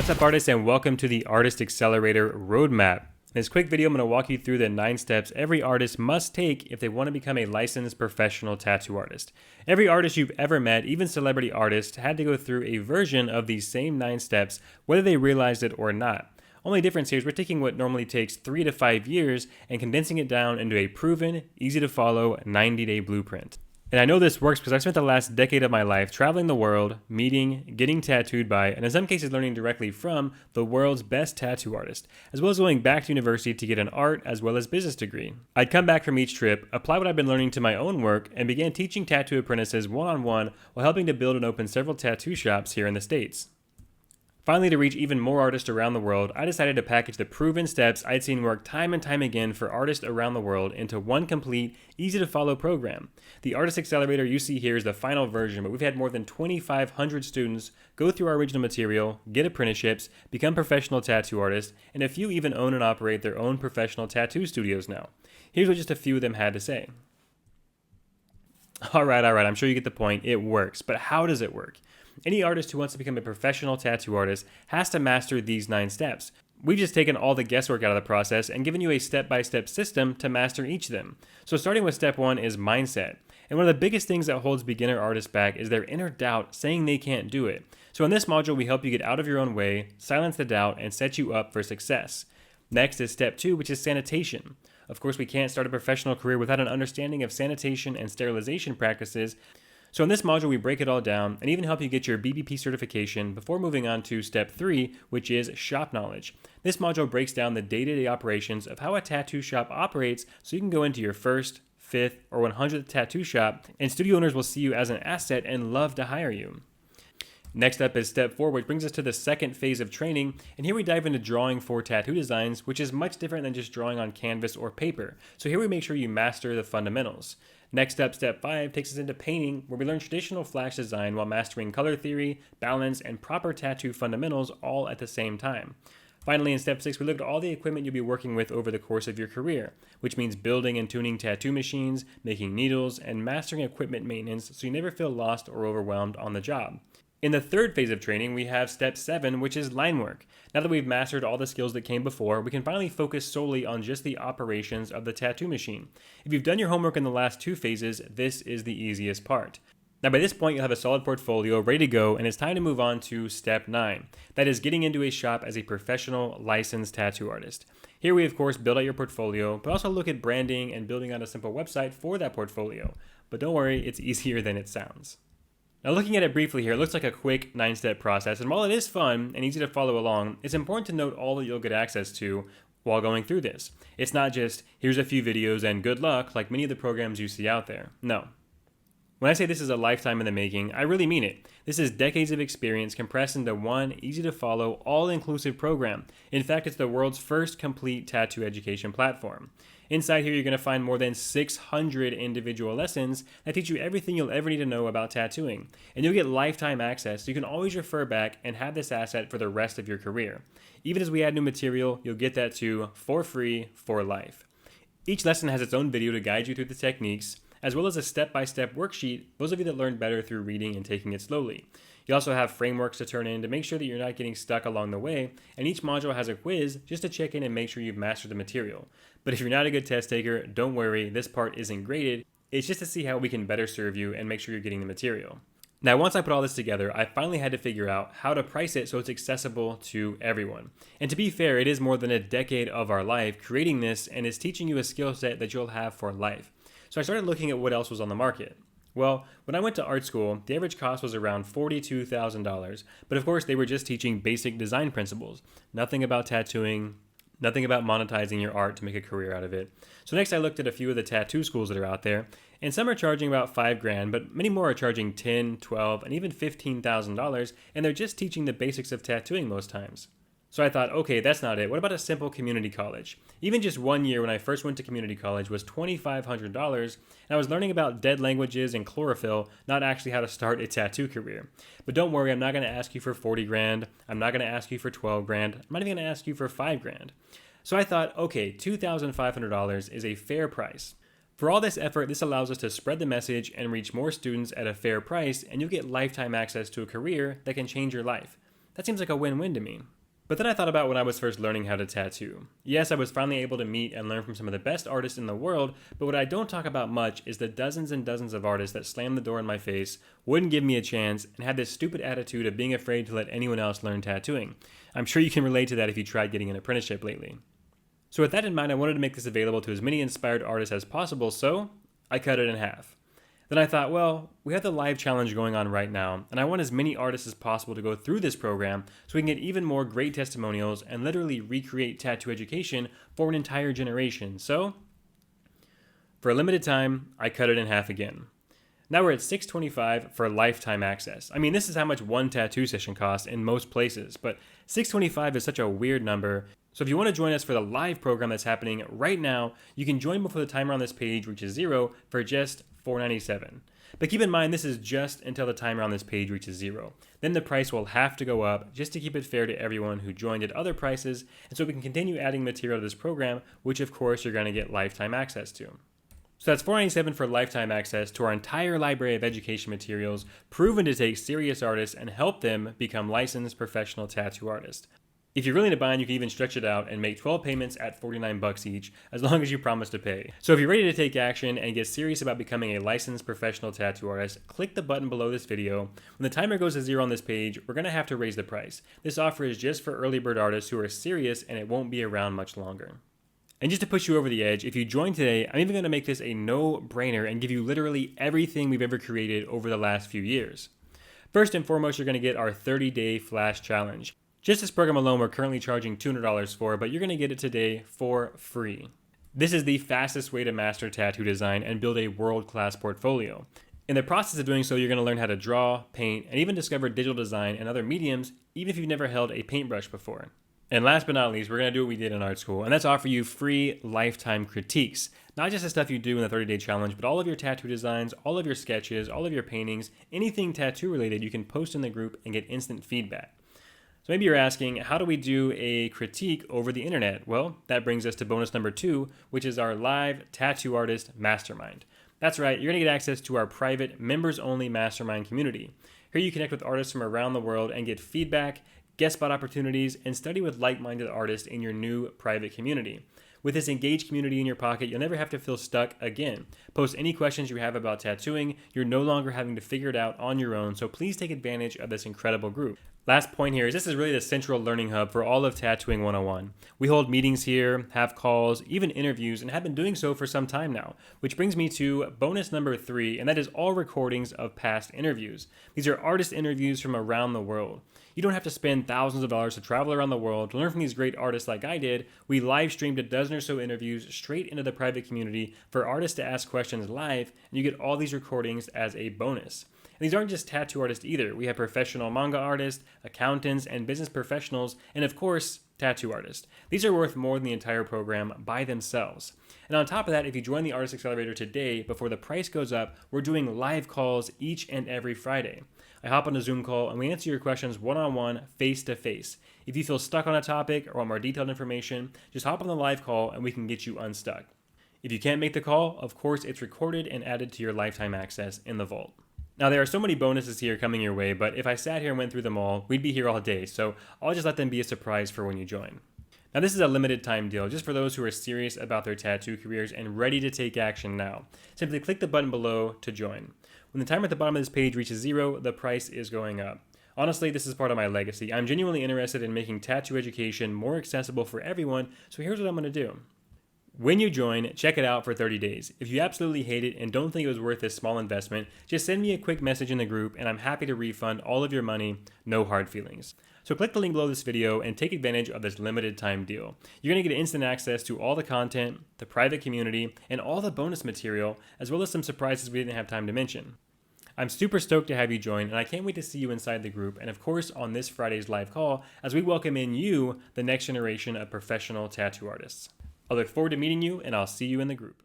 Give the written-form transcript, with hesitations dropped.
What's up, artists, and welcome to the Artist Accelerator Roadmap. In this quick video, I'm going to walk you through the 9 steps every artist must take if they want to become a licensed professional tattoo artist. Every artist you've ever met, even celebrity artists, had to go through a version of these same 9 steps, whether they realized it or not. Only difference here is we're taking what normally takes 3 to 5 years and condensing it down into a proven, easy to follow 90-day blueprint. And I know this works because I've spent the last decade of my life traveling the world, meeting, getting tattooed by, and in some cases learning directly from the world's best tattoo artist, as well as going back to university to get an art as well as business degree. I'd come back from each trip, apply what I've been learning to my own work, and began teaching tattoo apprentices one-on-one while helping to build and open several tattoo shops here in the States. Finally, to reach even more artists around the world, I decided to package the proven steps I'd seen work time and time again for artists around the world into one complete, easy-to-follow program. The Artist Accelerator you see here is the final version, but we've had more than 2,500 students go through our original material, get apprenticeships, become professional tattoo artists, and a few even own and operate their own professional tattoo studios now. Here's what just a few of them had to say. All right, I'm sure you get the point. It works, but how does it work? Any artist who wants to become a professional tattoo artist has to master these 9 steps. We've just taken all the guesswork out of the process and given you a step-by-step system to master each of them. So starting with step 1 is mindset. And one of the biggest things that holds beginner artists back is their inner doubt saying they can't do it. So in this module, we help you get out of your own way, silence the doubt, and set you up for success. Next is step 2, which is sanitation. Of course, we can't start a professional career without an understanding of sanitation and sterilization practices. So in this module, we break it all down and even help you get your BBP certification before moving on to step 3, which is shop knowledge. This module breaks down the day-to-day operations of how a tattoo shop operates so you can go into your first, 5th, or 100th tattoo shop, and studio owners will see you as an asset and love to hire you. Next up is step 4, which brings us to the second phase of training, and here we dive into drawing for tattoo designs, which is much different than just drawing on canvas or paper. So here we make sure you master the fundamentals. Next up, step 5 takes us into painting, where we learn traditional flash design while mastering color theory, balance, and proper tattoo fundamentals all at the same time. Finally, in step 6, we look at all the equipment you'll be working with over the course of your career, which means building and tuning tattoo machines, making needles, and mastering equipment maintenance so you never feel lost or overwhelmed on the job. In the third phase of training, we have step 7, which is line work. Now that we've mastered all the skills that came before, we can finally focus solely on just the operations of the tattoo machine. If you've done your homework in the last 2 phases, this is the easiest part. Now by this point, you'll have a solid portfolio ready to go, and it's time to move on to step 9. That is getting into a shop as a professional licensed tattoo artist. Here we, of course, build out your portfolio, but also look at branding and building out a simple website for that portfolio. But don't worry, it's easier than it sounds. Now looking at it briefly here, it looks like a quick 9-step process, and while it is fun and easy to follow along, it's important to note all that you'll get access to while going through this. It's not just, here's a few videos and good luck like many of the programs you see out there. No. When I say this is a lifetime in the making, I really mean it. This is decades of experience compressed into one easy-to-follow, all-inclusive program. In fact, it's the world's first complete tattoo education platform. Inside here, you're going to find more than 600 individual lessons that teach you everything you'll ever need to know about tattooing. And you'll get lifetime access, so you can always refer back and have this asset for the rest of your career. Even as we add new material, you'll get that too for free for life. Each lesson has its own video to guide you through the techniques, as well as a step-by-step worksheet, those of you that learn better through reading and taking it slowly. You also have frameworks to turn in to make sure that you're not getting stuck along the way, and each module has a quiz just to check in and make sure you've mastered the material. But if you're not a good test taker, don't worry, this part isn't graded. It's just to see how we can better serve you and make sure you're getting the material. Now, once I put all this together, I finally had to figure out how to price it so it's accessible to everyone. And to be fair, it is more than a decade of our life creating this, and it's teaching you a skill set that you'll have for life. So I started looking at what else was on the market. Well, when I went to art school, the average cost was around $42,000, but of course they were just teaching basic design principles. Nothing about tattooing, nothing about monetizing your art to make a career out of it. So next I looked at a few of the tattoo schools that are out there, and some are charging about $5,000, but many more are charging $10,000, $12,000, and even $15,000, and they're just teaching the basics of tattooing most times. So I thought, okay, that's not it. What about a simple community college? Even just 1 year when I first went to community college was $2,500, and I was learning about dead languages and chlorophyll, not actually how to start a tattoo career. But don't worry, I'm not going to ask you for $40,000. I'm not going to ask you for $12,000. I'm not even going to ask you for $5,000. So I thought, okay, $2,500 is a fair price. For all this effort, this allows us to spread the message and reach more students at a fair price, and you'll get lifetime access to a career that can change your life. That seems like a win-win to me. But then I thought about when I was first learning how to tattoo. Yes, I was finally able to meet and learn from some of the best artists in the world, but what I don't talk about much is the dozens and dozens of artists that slammed the door in my face, wouldn't give me a chance, and had this stupid attitude of being afraid to let anyone else learn tattooing. I'm sure you can relate to that if you tried getting an apprenticeship lately. So with that in mind, I wanted to make this available to as many inspired artists as possible, so I cut it in half. Then I thought, well, we have the live challenge going on right now, and I want as many artists as possible to go through this program so we can get even more great testimonials and literally recreate tattoo education for an entire generation. So, for a limited time, I cut it in half again. Now we're at $625 for lifetime access. I mean, this is how much one tattoo session costs in most places, but $625 is such a weird number. So if you want to join us for the live program that's happening right now, you can join before the timer on this page reaches 0 for just $497. But keep in mind, this is just until the timer on this page reaches 0. Then the price will have to go up just to keep it fair to everyone who joined at other prices, and so we can continue adding material to this program, which of course you're going to get lifetime access to. So that's $497 for lifetime access to our entire library of education materials, proven to take serious artists and help them become licensed professional tattoo artists. If you're willing to buy, you can even stretch it out and make 12 payments at $49 each, as long as you promise to pay. So if you're ready to take action and get serious about becoming a licensed professional tattoo artist, click the button below this video. When the timer goes to 0 on this page, we're going to have to raise the price. This offer is just for early bird artists who are serious, and it won't be around much longer. And just to push you over the edge, if you join today, I'm even going to make this a no-brainer and give you literally everything we've ever created over the last few years. First and foremost, you're going to get our 30-day flash challenge. Just this program alone, we're currently charging $200 for, but you're going to get it today for free. This is the fastest way to master tattoo design and build a world-class portfolio. In the process of doing so, you're going to learn how to draw, paint, and even discover digital design and other mediums, even if you've never held a paintbrush before. And last but not least, we're going to do what we did in art school, and that's offer you free lifetime critiques. Not just the stuff you do in the 30-day challenge, but all of your tattoo designs, all of your sketches, all of your paintings, anything tattoo related you can post in the group and get instant feedback. So maybe you're asking, how do we do a critique over the internet? Well, that brings us to bonus number 2, which is our live tattoo artist mastermind. That's right, you're going to get access to our private members-only mastermind community. Here you connect with artists from around the world and get feedback, guest spot opportunities, and study with like-minded artists in your new private community. With this engaged community in your pocket, you'll never have to feel stuck again. Post any questions you have about tattooing. You're no longer having to figure it out on your own, so please take advantage of this incredible group. Last point here is this is really the central learning hub for all of Tattooing 101. We hold meetings here, have calls, even interviews, and have been doing so for some time now, which brings me to bonus number 3, and that is all recordings of past interviews. These are artist interviews from around the world. You don't have to spend thousands of dollars to travel around the world to learn from these great artists like I did. We live streamed a dozen or so interviews straight into the private community for artists to ask questions live, and you get all these recordings as a bonus. And these aren't just tattoo artists either. We have professional manga artists, accountants, and business professionals, and of course, tattoo artists. These are worth more than the entire program by themselves. And on top of that, if you join the Artist Accelerator today, before the price goes up, we're doing live calls each and every Friday. I hop on a Zoom call and we answer your questions one-on-one, face-to-face. If you feel stuck on a topic or want more detailed information, just hop on the live call and we can get you unstuck. If you can't make the call, of course, it's recorded and added to your lifetime access in the vault. Now, there are so many bonuses here coming your way, but if I sat here and went through them all, we'd be here all day, so I'll just let them be a surprise for when you join. Now, this is a limited time deal, just for those who are serious about their tattoo careers and ready to take action now. Simply click the button below to join. When the timer at the bottom of this page reaches 0, the price is going up. Honestly, this is part of my legacy. I'm genuinely interested in making tattoo education more accessible for everyone, so here's what I'm going to do. When you join, check it out for 30 days. If you absolutely hate it and don't think it was worth this small investment, just send me a quick message in the group and I'm happy to refund all of your money, no hard feelings. So click the link below this video and take advantage of this limited time deal. You're going to get instant access to all the content, the private community, and all the bonus material, as well as some surprises we didn't have time to mention. I'm super stoked to have you join, and I can't wait to see you inside the group, and of course on this Friday's live call, as we welcome in you, the next generation of professional tattoo artists. I look forward to meeting you, and I'll see you in the group.